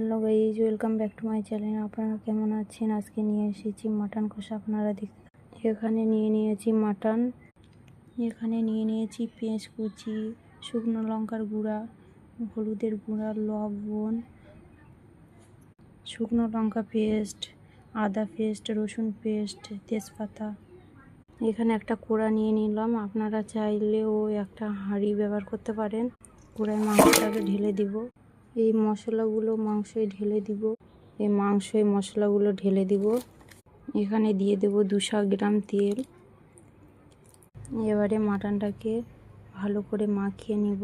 Hello guys, welcome back to my channel. আপনারা কেমন আছেন? আজকে নিয়ে এসেছি মাটন কষা। আপনারা দেখতে এখানে নিয়ে নিয়েছি মাটন, এখানে নিয়ে নিয়েছি পেঁয়াজ কুচি, শুকনো লঙ্কার গুঁড়া, হলুদের গুঁড়া, লবণ, শুকনো লঙ্কা পেস্ট, আদা পেস্ট, রসুন পেস্ট, তেজপাতা। এখানে একটা কড়া নিয়ে নিলাম। আপনারা চাইলেও একটা হাঁড়ি ব্যবহার করতে পারেন। কড়ায় মাংসটাকে ঢেলে দিব। এই মশলাগুলো মাংসে ঢেলে দিব। এই মশলাগুলো ঢেলে দিব। এখানে দিয়ে দেব 200 গ্রাম তেল। এবারে মাটনটাকে ভালো করে মাখিয়ে নিব।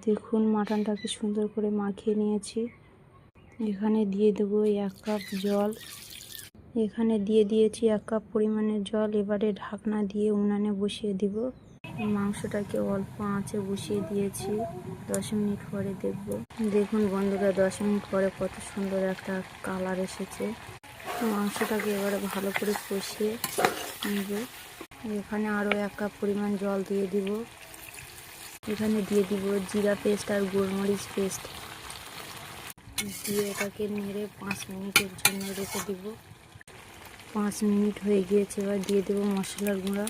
দেখুন মাটনটাকে সুন্দর করে মাখিয়ে নিয়েছি। এখানে দিয়ে দেব 1 কাপ জল। এখানে দিয়ে দিয়েছি 1 কাপ পরিমাণের জল। এবারে ঢাকনা দিয়ে উনানে বসিয়ে দিব। মাংসটাকে অল্প আঁচে বসিয়ে দিয়েছি। 10 মিনিট পরে দেখব। দেখুন বন্ধুরা, 10 মিনিট পরে কত সুন্দর একটা কালার এসেছে। মাংসটাকে এবারে ভালো করে কষিয়ে নেব। এখানে আরও 1 কাপ পরিমাণ জল দিয়ে দিব। এখানে দিয়ে দিব জিরা পেস্ট আর গোলমরিচ পেস্ট দিয়ে এটাকে নেড়ে 5 মিনিটের জন্য রেখে দিব। 5 মিনিট হয়ে গিয়েছে। এবার দিয়ে দেব মশলার গুঁড়া।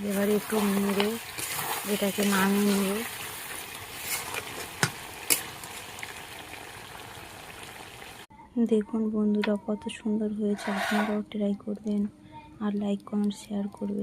এবারে একটু নেড়ে এটাকে নামিয়ে নেব। দেখুন বন্ধুরা, কত সুন্দর হয়েছে। আপনারাও ট্রাই করবেন আর লাইক কমেন্ট শেয়ার করবেন।